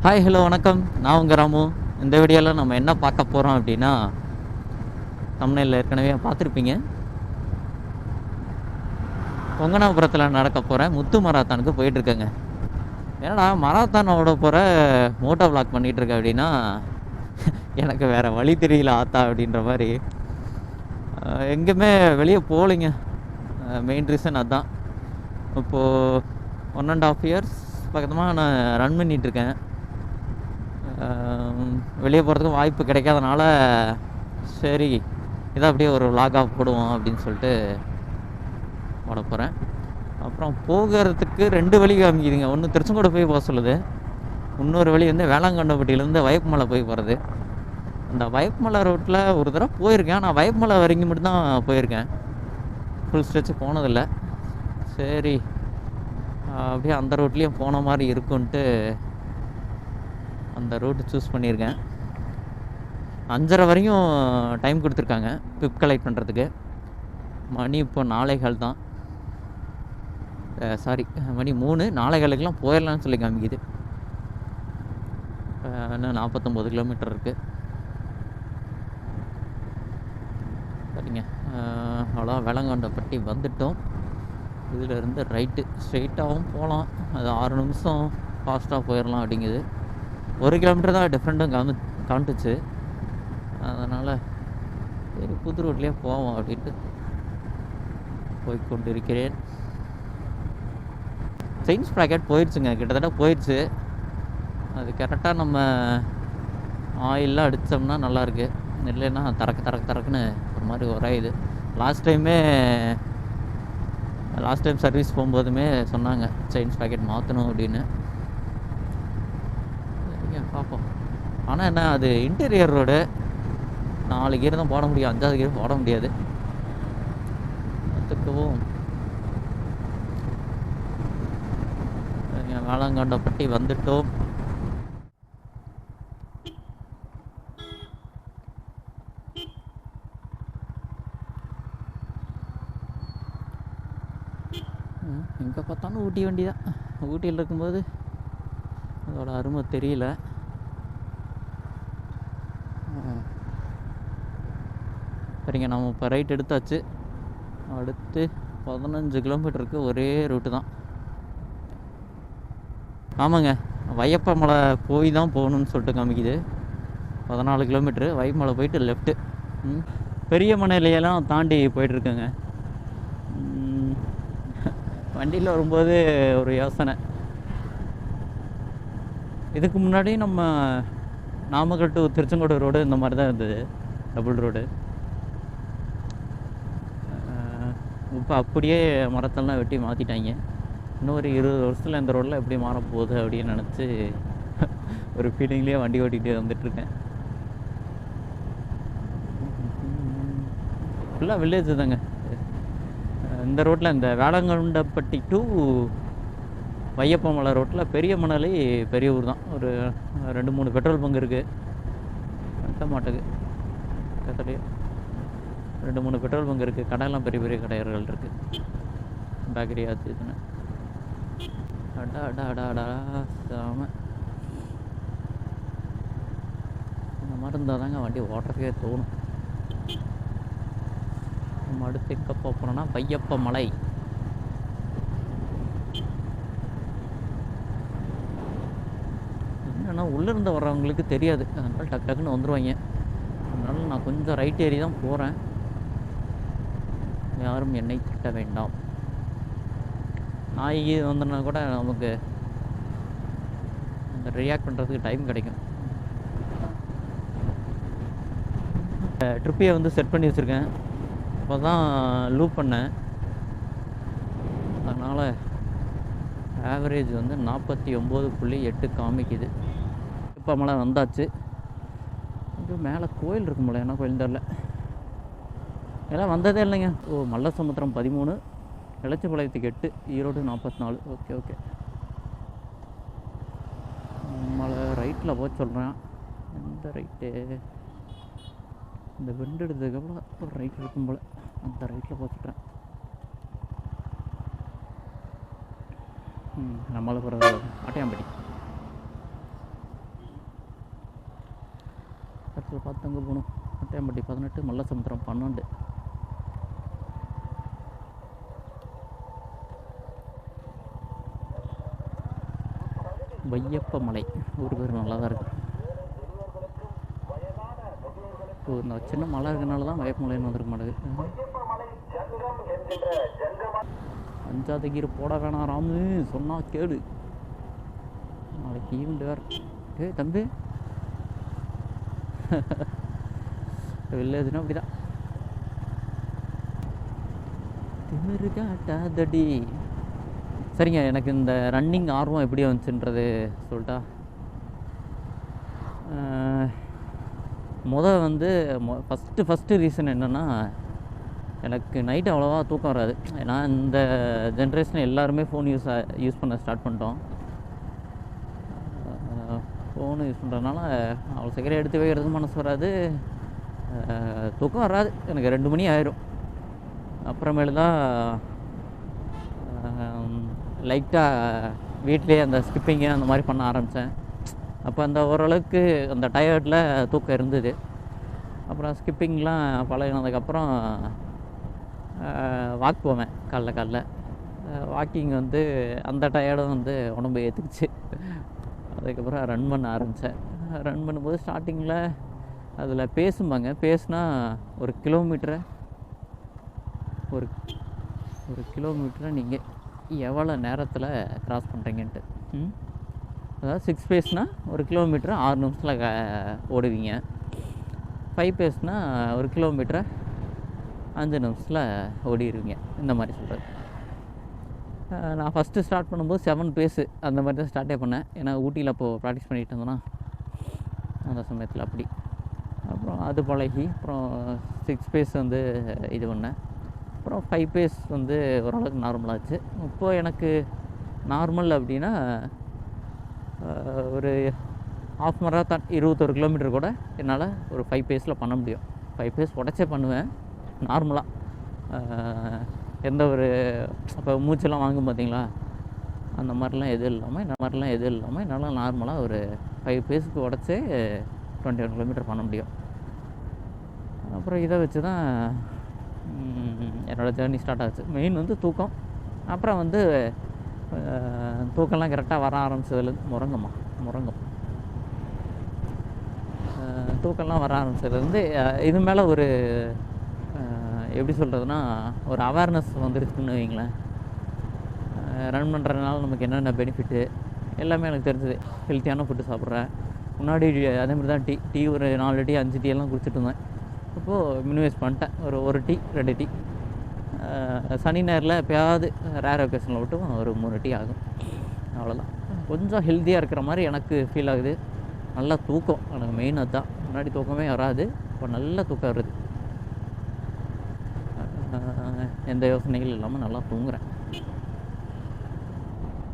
Hi hello வணக்கம். நான் உங்கள் ராமு. இந்த வீடியோவில் நம்ம என்ன பார்க்க போகிறோம் அப்படின்னா, தமிழில் ஏற்கனவே பார்த்துருப்பீங்க. கொங்கனாபுரத்தில் நடக்க போகிற முத்து மராத்தானுக்கு போயிட்டுருக்கேங்க. ஏன்னா மராத்தான் ஓட போகிற மோட்டோ விளாக் பண்ணிகிட்ருக்கேன் அப்படின்னா எனக்கு வேறு வழி தெரியல ஆத்தா அப்படின்ற மாதிரி. எங்கேயுமே வெளியே போகலைங்க. மெயின் ரீசன் அதுதான். இப்போது 1.5 இயர்ஸ் பக்கமாக நான் ரன் பண்ணிகிட்ருக்கேன். வெளியே போகிறதுக்கு வாய்ப்பு கிடைக்காதனால சரி இதை அப்படியே ஒரு விலாகாக போடுவோம் அப்படின்னு சொல்லிட்டு போட போகிறேன். அப்புறம் போகிறதுக்கு 2 வழி காமிக்குதுங்க. ஒன்று திருச்செங்கோடு போய் போக சொல்லுது, இன்னொரு வழி வந்து வேளாங்கண்டப்பட்டியிலேருந்து வயப்புமலை போய் போகிறது. அந்த வயப்புமலை ரோட்டில் ஒரு தடவை போயிருக்கேன். நான் வயப்புமலை வரைக்கும் மட்டும்தான் போயிருக்கேன், ஃபுல் ஸ்ட்ரெச்சு போனதில்லை. சரி அப்படியே அந்த ரோட்லேயும் போன மாதிரி இருக்குன்ட்டு அந்த ரூட்டு சூஸ் பண்ணியிருக்கேன். 5:30 வரையும் டைம் கொடுத்துருக்காங்க பிப் கலெக்ட் பண்ணுறதுக்கு. மணி இப்போ 4:15 தான். சாரி, மணி 3. 4:15க்கெலாம் போயிடலான்னு சொல்லி காமிக்குது. இன்னும் 49 கிலோமீட்டர் இருக்குது. சரிங்க, அவ்வளோ வேளாங்கண்டப்பட்டி வந்துட்டோம். இதிலேருந்து ரைட்டு ஸ்ட்ரெயிட்டாகவும் போகலாம். அது 6 நிமிஷம் ஃபாஸ்ட்டாக போயிடலாம் அப்படிங்குது. 1 கிலோமீட்டர் தான் டிஃப்ரெண்ட்டும் காமிட்டுச்சு. அதனால் சரி புது ரோட்லேயே போவோம் அப்படின்ட்டு போய்கொண்டு இருக்கிறேன். செயின்ஸ் ப்ராக்கெட் போயிடுச்சுங்க, கிட்டத்தட்ட போயிடுச்சு. அது கரெக்டாக நம்ம ஆயிலெலாம் அடித்தோம்னா நல்லாயிருக்கு. இல்லைன்னா தரக்குன்னு ஒரு மாதிரி உராயுது. லாஸ்ட் டைம் சர்வீஸ் போகும்போதுமே சொன்னாங்க செயின்ஸ் ப்ராக்கெட் மாற்றணும் அப்படின்னு. பார்ப்போம். ஆனால் என்ன, அது இன்டீரியர் ரோடு, 4 கியர் தான் போட முடியும், 5வது கியர் போட முடியாது. அதுக்கவும் வேளாங்கண்டப்பட்டி வந்துட்டோம். எங்கே பார்த்தாலும் ஊட்டி வண்டி தான். ஊட்டியில் இருக்கும்போது அதோட அருமை தெரியல. சரிங்க, நம்ம இப்போ ரைட் எடுத்தாச்சு. அடுத்து 15 கிலோமீட்டருக்கு ஒரே ரூட்டு தான். ஆமாங்க, வையப்பமலை போய் தான் போகணுன்னு சொல்லிட்டு காமிக்குது. 14 கிலோமீட்ரு. வையப்பமலை போயிட்டு லெஃப்ட்டு. பெரிய மலையிலையெல்லாம் தாண்டி போயிட்டுருக்கேங்க. வண்டியில் வரும்போது ஒரு யோசனை. இதுக்கு முன்னாடி நம்ம நாமக்கல் டு திருச்செங்கோடு ரோடு இந்த மாதிரி தான் இருந்தது, டபுள் ரோடு. இப்போ அப்படியே மரத்தெல்லாம் வெட்டி மாற்றிட்டாங்க. இன்னொரு 20 வருஷத்தில் இந்த ரோடில் எப்படி மாறப்போகுது அப்படின்னு நினச்சி ஒரு ஃபீலிங்லேயே வண்டி ஓட்டிகிட்டே வந்துட்டுருக்கேன். ஃபுல்லாக வில்லேஜ் தாங்க இந்த ரோட்டில். இந்த வேளாங்கண்டப்பட்டி டு வையப்பமலை ரோட்டில் பெரிய மணலி பெரிய ஊர் தான். ஒரு 2-3 பெட்ரோல் பங்கு இருக்குது. கட்ட மாட்டேங்குது கத்தலையே 2-3 பெட்ரோல் பங்கு இருக்குது. கடையெல்லாம் பெரிய பெரிய கடைகள் இருக்குது, பேக்கரி ஆச்சு இதுன்னு. அடா சாம இந்த மாதிரி இருந்தால் தாங்க வண்டி ஓட்டுறதுக்கே தோணும். நம்ம அடுத்து எங்கே போகிறோன்னா வையப்பமலை. என்னென்னா உள்ளேருந்து வர்றவங்களுக்கு தெரியாது, அதனால் டக்குன்னு வந்துடுவாங்க. அதனால் நான் கொஞ்சம் ரைட் ஏறி தான் போகிறேன். யாரும் என்னை திட்ட வேண்டாம். நாய் வந்தோன்னா கூட நமக்கு அந்த ரியாக்ட் பண்ணுறதுக்கு டைம் கிடைக்கும். ட்ரிப்பியை வந்து செட் பண்ணி வச்சுருக்கேன். இப்போ தான் லூப் பண்ணேன். அதனால் ஆவரேஜ் வந்து 49.8 காமிக்குது. இப்போ மழை வந்தாச்சு. கொஞ்சம் மேலே கோயில் இருக்கும்போல, என்ன கோயில் தெரில, எல்லாம் வந்ததே இல்லைங்க. மல்லசமுத்திரம் 13, இளச்சிபாளையத்துக்கு 8, ஈரோடு 44. ஓகே மழை ரைட்டில் போக சொல்கிறேன். எந்த ரைட்டு, இந்த வெண்டு எடுத்ததுக்கப்புறம் ஒரு ரைட் இருக்கும் போல், அந்த ரைட்டில் போக சொல்கிறேன். நம்மளுக்கு ஒரு ஆட்டையாம்பட்டி. அடுத்து போகணும். ஆட்டியாம்பட்டி 18, மல்லசமுத்திரம் 12. வையப்ப மலை ஊர் பேர் நல்லா தான் இருக்குது. இந்த சின்ன மலை இருக்கனால தான் வையப்ப மலைன்னு வந்துருக்க மாட்டேங்குது. 5வது கீர் போட வேணாம் ராமு, சொன்னால் கேடு. நாளைக்கு ஈவெண்ட் வேறு. தம்பி வில்லேஜ்னா அப்படி தான். திமிரு காட்டாதடி. சரிங்க, எனக்கு இந்த ரன்னிங் ஆர்வம் எப்படி வந்துச்சுன்றது சொல்லிட்டா. வந்து ஃபஸ்ட்டு ரீசன் என்னென்னா, எனக்கு நைட்டு அவ்வளோவா தூக்கம் வராது. ஏன்னா இந்த ஜென்ரேஷன் எல்லாருமே ஃபோன் யூஸ் பண்ண ஸ்டார்ட் பண்ணிட்டோம். ஃபோனு யூஸ் பண்ணுறதுனால அவ்வளோ சீக்கிரம் எடுத்து வைக்கிறதுக்கு மனசு வராது, தூக்கம் வராது. எனக்கு 2 மணி ஆயிரும். அப்புறமேலு தான் லைட்டாக வீட்லேயே அந்த ஸ்கிப்பிங்கு அந்த மாதிரி பண்ண ஆரம்பித்தேன். அப்போ அந்த ஓரளவுக்கு அந்த டயர்டில் தூக்கம் இருந்தது. அப்புறம் ஸ்கிப்பிங்லாம் பழகினதுக்கப்புறம் வாக் போவேன் காலைல. வாக்கிங் வந்து அந்த டயர்டும் வந்து உடம்பு ஏற்றுக்குச்சு. அதுக்கப்புறம் ரன் பண்ண ஆரம்பித்தேன். ரன் பண்ணும்போது ஸ்டார்டிங்கில் அதில் பேசுனா ஒரு கிலோமீட்டரை நீங்கள் எவ்வளோ நேரத்தில் க்ராஸ் பண்ணுறீங்கன்ட்டு. அதாவது 6 பேஸ்னால் ஒரு கிலோமீட்டரை 6 நிமிஷத்தில் ஓடுவீங்க. 5 பேஸ்னால் ஒரு கிலோமீட்டரை 5 நிமிஷத்தில் ஓடிடுவீங்க. இந்த மாதிரி சொல்கிறது. நான் ஃபஸ்ட்டு ஸ்டார்ட் பண்ணும்போது 7 பேஸு அந்த மாதிரி தான் ஸ்டார்ட்டே பண்ணேன். ஏன்னா ஊட்டியில் அப்போது ப்ராக்டிஸ் பண்ணிகிட்டு இருந்தோன்னா அந்த சமயத்தில் அப்படி. அப்புறம் அது பழகி அப்புறம் 6 பேஸ் வந்து இது பண்ணேன். அப்புறம் 5 பேஸ் வந்து ஓரளவுக்கு நார்மலாச்சு. இப்போது எனக்கு நார்மல் அப்படின்னா ஒரு ஹாஃப் மராத்தான் 21 கிலோமீட்டர் கூட என்னால் ஒரு 5 பேஸில் பண்ண முடியும். 5 பேஸ் உடச்சே பண்ணுவேன் நார்மலாக. எந்த ஒரு இப்போ மூச்செல்லாம் வாங்கும் பார்த்தீங்களா, அந்த மாதிரிலாம் எதுவும் இல்லாமல் என்னால் நார்மலாக ஒரு 5 பேஸுக்கு உடச்சே 21 கிலோமீட்டர் பண்ண முடியும். அப்புறம் இதை வச்சு தான் என்னோடய ஜேர்னி ஸ்டார்ட் ஆச்சு. மெயின் வந்து தூக்கம். அப்புறம் வந்து தூக்கம்லாம் கரெக்டாக வர ஆரம்பிச்சதுலேருந்து தூக்கம்லாம் வர ஆரம்பிச்சதுலேருந்து இது மேலே ஒரு எப்படி சொல்கிறதுனா ஒரு அவேர்னஸ் வந்துருச்சுன்னு வைங்களேன். ரன் பண்ணுறதுனால நமக்கு என்னென்ன பெனிஃபிட்டு எல்லாமே எனக்கு தெரிஞ்சது. ஹெல்த்தியான ஃபுட்டு சாப்பிட்றேன். முன்னாடி அதேமாதிரி தான் டீ ஒரு 4 டீ 5 டீ எல்லாம் குடிச்சிட்டு இருந்தேன். இப்போது மினிமைஸ் பண்ணிட்டேன். ஒரு டீ 2 டீ. சனி ஞாயிறில் எப்போயாவது ரேர் ஒகேஷனில் விட்டு ஒரு 3 டீ ஆகும். அவ்வளோதான். கொஞ்சம் ஹெல்த்தியாக இருக்கிற மாதிரி எனக்கு ஃபீல் ஆகுது. நல்லா தூக்கம் எனக்கு மெயின் அதுதான். முன்னாடி தூக்கமே வராது, இப்போ நல்ல தூக்கம் வருது. எந்த யோசனைகள் இல்லாமல் நல்லா தூங்குறேன்.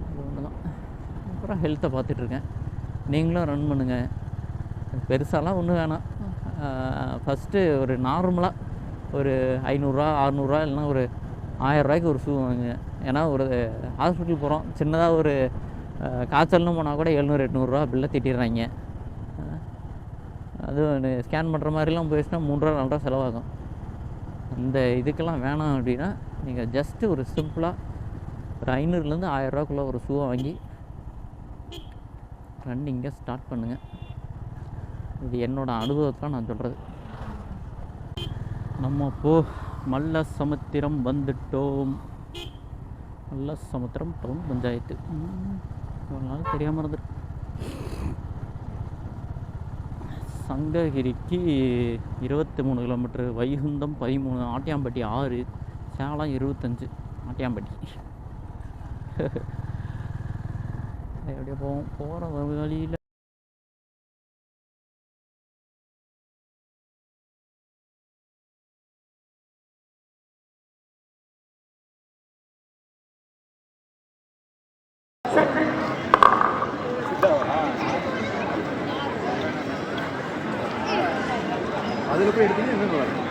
அது ஒன்று தான். அப்புறம் ஹெல்த்தை பார்த்துட்ருக்கேன். நீங்களும் ரன் பண்ணுங்கள். பெருசாலாம் ஒன்றும் வேணாம். ஃபஸ்ட்டு ஒரு நார்மலாக ஒரு 500 600 இல்லைனா ஒரு 1000 ஒரு ஷூ வாங்குங்க. ஏன்னா ஒரு ஹாஸ்பிட்டல் போகிறோம், சின்னதாக ஒரு காய்ச்சல்னு போனால் கூட 700 800 அப்படிலாம் திட்டிடுறாங்க. அதுவும் ஸ்கேன் பண்ணுற மாதிரிலாம் போயிடுச்சுன்னா 3 4 செலவாகும். அந்த இதுக்கெல்லாம் வேணாம் அப்படின்னா நீங்கள் ஜஸ்ட்டு ஒரு சிம்பிளாக ஒரு 500 1000 ஒரு ஷூவை வாங்கி ரன்னிங்கை ஸ்டார்ட் பண்ணுங்கள். இது என்னோடய அனுபவத்தில் நான் சொல்கிறது. நம்ம மல்லசமுத்திரம் வந்துட்டோம். மல்லசமுத்திரம் டவுன் பஞ்சாயத்து. ஒரு நாள் தெரியாமல் இருந்துருக்கு. சங்ககிரிக்கு 23 கிலோமீட்டர், வைகுந்தம் 13, ஆட்டியாம்பட்டி 6, சேலம் 25, ஆட்டியாம்பட்டி. எப்படியோ போகிற வழியில் அதில் போய் எடுத்தீங்கன்னா என்ன நல்லா இருக்கும்.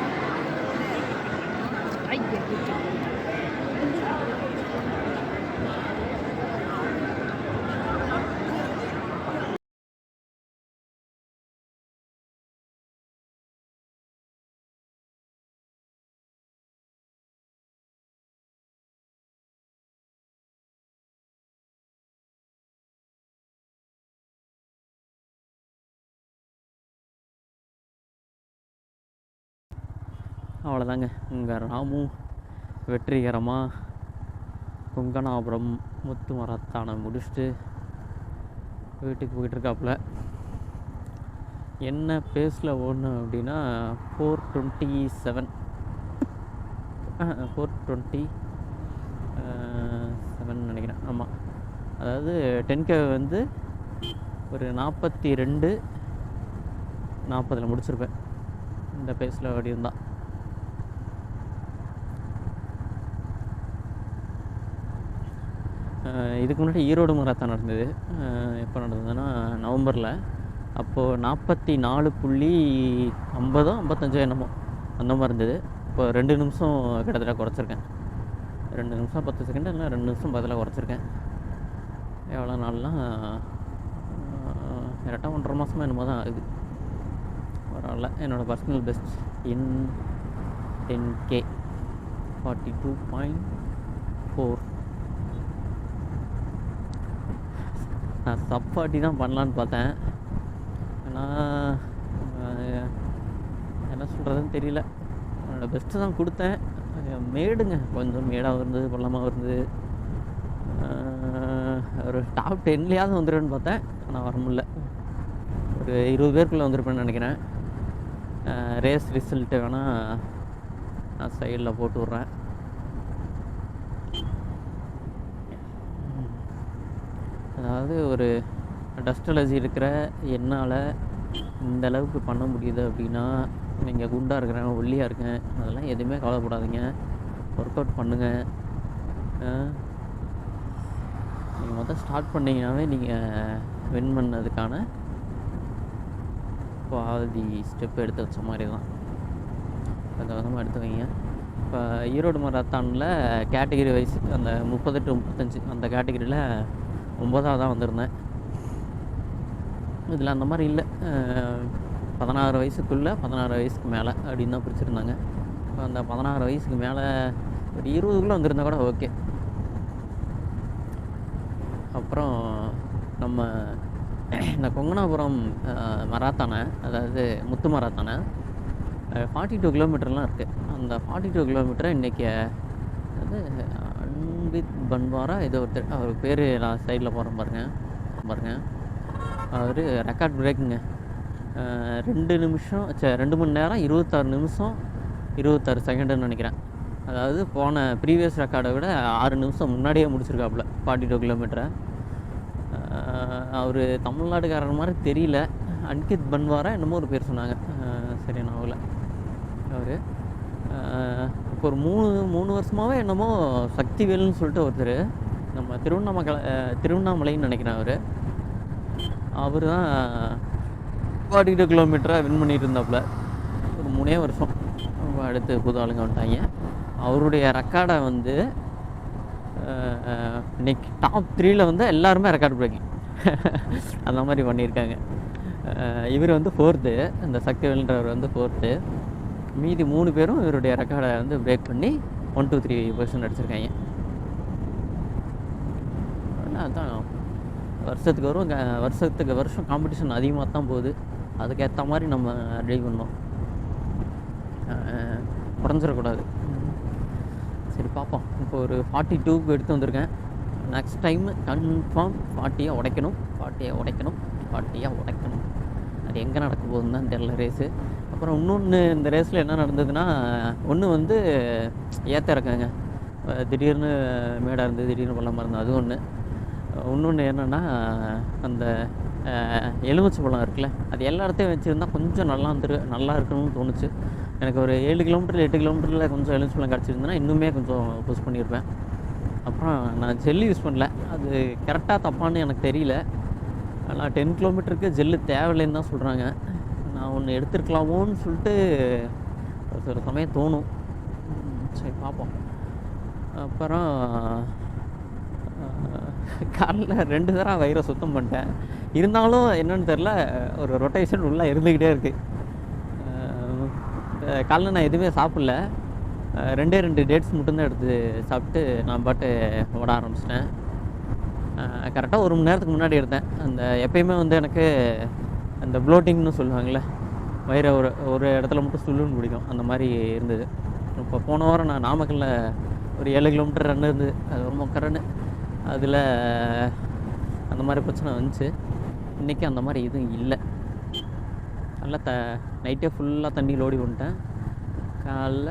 அவ்வளோதாங்க. இங்கே ராமு வெற்றிகரமாக கொங்கனாபுரம் முத்து மரத்தானை முடிச்சுட்டு வீட்டுக்கு போயிட்டுருக்காப்புல. என்ன பேஸில் ஓடணும் அப்படின்னா 427 நினைக்கிறேன். ஆமாம், அதாவது 10K வந்து ஒரு 42-40 முடிச்சிருப்பேன் இந்த பேஸில் ஓடி இருந்தால். இதுக்கு முன்னாடி ஈரோடு மராத்தான் நடந்தது. எப்போ நடந்ததுன்னா நவம்பரில். அப்போது 44.50-55 என்னமோ அந்த மாதிரி இருந்தது. இப்போ 2 நிமிஷம் கிட்டத்தட்ட குறைச்சிருக்கேன். 2 நிமிஷம் 10 செகண்ட் இல்லை 2 நிமிஷம் 10 குறைச்சிருக்கேன். எவ்வளோ நாள்லாம் கரெக்டாக 1.5 மாதமாக என்னமோ தான் ஆகுது. பரவாயில்ல. என்னோடய பர்சனல் பெஸ்ட் இன் 10K 42.4. நான் சப்பாட்டி தான் பண்ணலான்னு பார்த்தேன். ஆனால் என்ன சொல்கிறதுன்னு தெரியல. என்னோடய பெஸ்ட்டு தான் கொடுத்தேன். மேடுங்க, கொஞ்சம் மேடாக இருந்தது, பள்ளமாக இருந்தது. ஒரு டாப் 10லேயாவது வந்துடுவேன்னு பார்த்தேன். ஆனால் வர முடியல. ஒரு 20 பேருக்குள்ளே வந்திருப்பேன்னு நினைக்கிறேன். ரேஸ் ரிசல்ட்டு வேணால் நான் சைடில் போட்டு விட்றேன். அதாவது ஒரு டஸ்ட் அலர்ஜி இருக்கிற என்னால் இந்த அளவுக்கு பண்ண முடியுது அப்படின்னா, நீங்கள் குண்டாக இருக்கிறேன், ஒல்லியாக இருக்கேன், அதெல்லாம் எதுவுமே கவலைப்படாதீங்க. ஒர்க் அவுட் பண்ணுங்கள். நீங்கள் மொத்தம் ஸ்டார்ட் பண்ணிங்கனாவே நீங்கள் வின் பண்ணதுக்கான பாதி ஸ்டெப் எடுத்து வச்ச மாதிரி தான். கொஞ்சம் கொஞ்சமாக எடுத்து வைங்க. இப்போ ஈரோடு மராத்தானில் கேட்டகிரி வைஸ் அந்த 30 to 35 அந்த கேட்டகிரியில் 9ஆவது தான் வந்திருந்தேன். இதில் அந்த மாதிரி இல்லை. 16 வயசுக்குள்ளே 16 வயசுக்கு மேலே அப்படின்னு தான் பிடிச்சிருந்தாங்க. இப்போ அந்த 16 வயசுக்கு மேலே ஒரு 20க்குள்ளே வந்திருந்தா கூட ஓகே. அப்புறம் நம்ம இந்த கொங்கனாபுரம் மராத்தானை, அதாவது முத்து மராத்தானை 42 கிலோமீட்டர்லாம் இருக்குது. அந்த 42 கிலோமீட்டரை இன்றைக்கி அது அன்பித் பன்வாரா ஏதோ ஒருத்தர், அவர் பேர் நான் சைடில் போகிறேன் பாருங்கள். அவர் ரெக்கார்ட் பிரேக்குங்க. 2 நிமிஷம் 2 மணி நேரம் 26 நிமிஷம் 26 செகண்டுன்னு நினைக்கிறேன். அதாவது போன ப்ரீவியஸ் ரெக்கார்டை விட 6 நிமிஷம் முன்னாடியே முடிச்சிருக்காப்புல 42 கிலோமீட்டரை. அவர் தமிழ்நாடுக்காரர் மாதிரி தெரியல. அன்கித் பன்வாரா என்னமோ ஒரு பேர் சொன்னாங்க, சரி நாவல. அவர் இப்போ ஒரு 3 வருஷமாகவே என்னமோ சக்திவேல்னு சொல்லிட்டு ஒருத்தர், நம்ம திருவண்ணாமலைன்னு நினைக்கிறேன். அவர் தான் 42 கிலோமீட்டரை வின் பண்ணிட்டு இருந்தாப்புல ஒரு 3 வருஷம். அடுத்து புது ஆளுங்க வந்துட்டாங்க. அவருடைய ரெக்கார்டை வந்து இன்னைக்கு டாப் 3ல் வந்து எல்லாருமே ரெக்கார்டு பிரேக்கிங் அந்த மாதிரி பண்ணியிருக்காங்க. இவர் வந்து 4th, இந்த சக்திவேல்ன்றவர் வந்து 4th. மீதி 3 பேரும் இவருடைய ரெக்கார்டை வந்து பிரேக் பண்ணி 1, 2, 3 பொசிஷன் அடிச்சிருக்காங்க. அதுதான் வருஷத்துக்கு வருஷம் காம்படிஷன் அதிகமாக தான் போகுது. அதுக்கேற்ற மாதிரி நம்ம ரெடி பண்ணோம், குறைஞ்சிடக்கூடாது. சரி பார்ப்போம். இப்போ ஒரு 42க்கு எடுத்து வந்திருக்கேன். நெக்ஸ்ட் டைம் கன்ஃபார்ம் 40 உடைக்கணும். அது எங்கே நடக்க போகுதுன்னு தான் தெரில ரேஸு. அப்புறம் இன்னொன்று இந்த ரேஸில் என்ன நடந்ததுன்னா, ஒன்று வந்து ஏற்ற இறக்காங்க. திடீர்னு மேடாக இருந்தது, திடீர்னு பள்ளமாக இருந்தது, அது ஒன்று. இன்னொன்று என்னென்னா, அந்த எலுமிச்சை பழம் இருக்குல்ல, அது எல்லா இடத்தையும் வச்சுருந்தா கொஞ்சம் நல்லா இருக்கணும்னு தோணுச்சு எனக்கு. ஒரு 7 கிலோமீட்டர் 8 கிலோமீட்டரில் கொஞ்சம் எலுமிச்சை பழம் கிடச்சிருந்தேன்னா இன்னுமே கொஞ்சம் புஷ் பண்ணியிருப்பேன். அப்புறம் நான் ஜெல்லு யூஸ் பண்ணல. அது கரெக்டாக தப்பான்னு எனக்கு தெரியல. ஆனால் 10 கிலோமீட்டருக்கு ஜெல்லு தேவையில்லைன்னு தான் சொல்கிறாங்க. நான் ஒன்று எடுத்துருக்கலாமோன்னு சொல்லிட்டு ஒரு சமயம் தோணும். சரி பார்ப்போம். அப்புறம் காலைல 2 தடவை வயிறை சுத்தம் பண்ணிட்டேன். இருந்தாலும் என்னென்னு தெரில, ஒரு ரொட்டேஷன் உள்ளே இருந்துக்கிட்டே இருக்குது. காலைல நான் எதுவுமே சாப்பிடல. 2 டேட்ஸ் மட்டும்தான் எடுத்து சாப்பிட்டு நான் பாட்டு ஓட ஆரம்பிச்சிட்டேன். கரெக்டாக 1 மணி நேரத்துக்கு முன்னாடி எடுத்தேன். அந்த எப்பயுமே வந்து எனக்கு அந்த ப்ளோட்டிங்னு சொல்லுவாங்கள்ல, வயிறை ஒரு ஒரு இடத்துல மட்டும் சுள்ளுன்னு பிடிக்கும், அந்த மாதிரி இருந்தது. இப்போ போன வாரம் நான் நாமக்கல்லில் ஒரு 7 கிலோமீட்டர் ரன் இருந்தது, அது ரொம்ப கரன்னு. அதில் அந்த மாதிரி பிரச்சனை வந்துச்சு. இன்றைக்கி அந்த மாதிரி எதுவும் இல்லை. நல்லா நைட்டே ஃபுல்லாக தண்ணி லோடி பண்ணிட்டேன். காலைல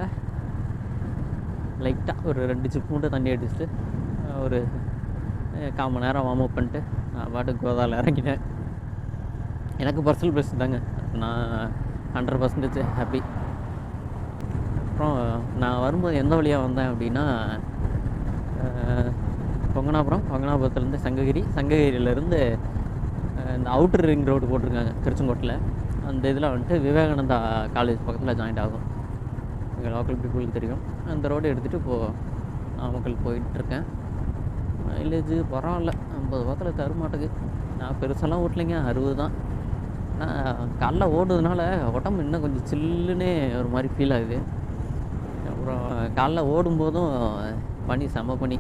லைட்டாக ஒரு 2 சிப்பு மட்டும் தண்ணி அடிச்சுட்டு ஒரு 1/4 மணி நேரம் வார்ம் அப் பண்ணிட்டு நான் பாட்டுக்கு கோதாவில் இறங்கிட்டேன். எனக்கு பர்சனல் பெஸ்ட் தாங்க, நான் 100% ஹாப்பி. அப்புறம் நான் வரும்போது எந்த வழியாக வந்தேன் அப்படின்னா, கொங்கனாபுரத்துலேருந்து சங்ககிரியிலேருந்து இந்த அவுட்டர் ரிங் ரோடு போட்டிருக்காங்க திருச்செங்கோட்டில். அந்த இதில் வந்துட்டு விவேகானந்தா காலேஜ் பக்கத்தில் ஜாயிண்ட் ஆகும். எங்கள் லோக்கல் பீப்புளுக்கு தெரியும். அந்த ரோடு எடுத்துகிட்டு இப்போது நாமக்கல் போயிட்டுருக்கேன். மைலேஜ் பரவாயில்ல, 50 ரூபாத்தில் தருமாட்டுக்கு. நான் பெருசெல்லாம் ஓட்டலைங்க, 60 தான். ஆனால் காலைல ஓடுறதுனால உடம்பு இன்னும் கொஞ்சம் சில்லுன்னே ஒரு மாதிரி ஃபீல் ஆகுது. அப்புறம் காலைல ஓடும்போதும் செம பனி.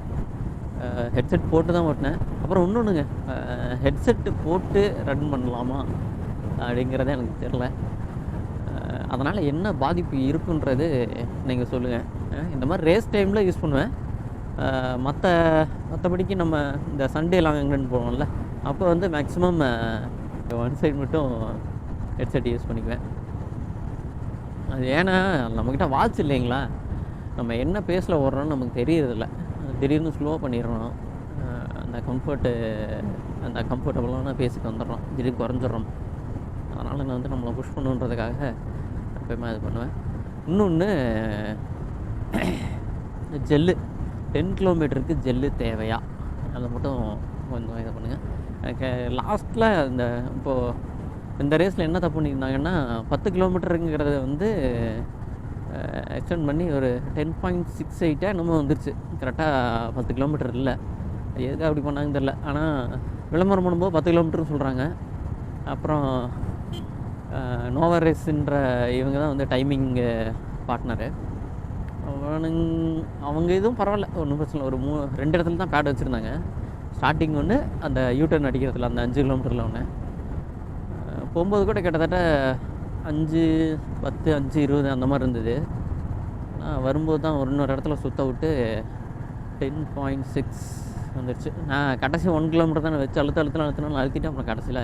ஹெட்செட் போட்டு தான் ஓட்டினேன். அப்புறம் இன்னொன்றுங்க, ஹெட்செட்டு போட்டு ரன் பண்ணலாமா அப்படிங்கிறத எனக்கு தெரில. அதனால் என்ன பாதிப்பு இருக்குன்றது நீங்கள் சொல்லுங்கள். இந்த மாதிரி ரேஸ் டைமில் யூஸ் பண்ணுவேன். மற்றபடிக்கு நம்ம இந்த சண்டே லாங் எங்கன்னு போவோம்ல, அப்போ வந்து மேக்ஸிமம் ஒன் சைடு மட்டும் ஹெட்செட் யூஸ் பண்ணிக்குவேன். அது ஏன்னா நம்மக்கிட்ட வாட்ச் இல்லைங்களா, நம்ம என்ன பேஸில் ஓடுறோன்னு நமக்கு தெரியறதில்ல. திடீர்னு ஸ்லோ பண்ணிடுறோம், அந்த கம்ஃபர்டபுளான பேஸுக்கு வந்துடுறோம், திடீர்னு குறைஞ்சிட்றோம். அதனால் நான் வந்து நம்மளை புஷ் பண்ணுன்றதுக்காக எப்போயுமே இது பண்ணுவேன். இன்னொன்று, ஜெல்லு 10 கிலோமீட்டருக்கு ஜெல்லு தேவையா, அதை மட்டும் கொஞ்சம் இதை பண்ணுங்கள். எனக்கு லாஸ்ட்டில் இப்போது இந்த ரேஸில் என்ன தப்பு பண்ணியிருந்தாங்கன்னா, 10 கிலோமீட்டருங்கிறத வந்து எக்ஸ்டெண்ட் பண்ணி ஒரு 10.68 என்னமோ வந்துருச்சு. கரெக்டாக 10 கிலோமீட்டர் இல்லை. எதுக்காக அப்படி பண்ணாங்கன்னு தெரில. ஆனால் விளம்பரம் பண்ணும்போது 10 கிலோமீட்டர்னு சொல்கிறாங்க. அப்புறம் நோவா ரேஸுன்ற இவங்க தான் வந்து டைமிங் பார்ட்னரு. அவங்க இதுவும் பரவாயில்ல, ஒன்றும் பிரச்சனை இல்லை. ஒரு 2 இடத்துல தான் பேட் வச்சுருந்தாங்க. ஸ்டார்டிங் ஒன்று, அந்த யூட்டர்ன் அடிக்கிறதுல அந்த 5 கிலோமீட்டரில் ஒன்று. போகும்போது கூட கிட்டத்தட்ட 5:10 5:20 அந்த மாதிரி இருந்தது. வரும்போது தான் இன்னொரு இடத்துல சுற்ற விட்டு 10.6 வந்துடுச்சு. நான் கடைசி 1 கிலோமீட்டர் தான் வச்சு அழுத்தினாலும் அழுத்திட்டு அப்புறம் கடைசியில்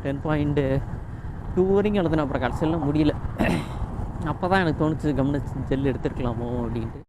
10.2 வரைக்கும் அழுத்தினேன். அப்புறம் கடைசியெல்லாம் முடியல. அப்போ தான் எனக்கு தோணுச்சு, கவனிச்சு ஜெல் எடுத்துருக்கலாமோ அப்படின்ட்டு.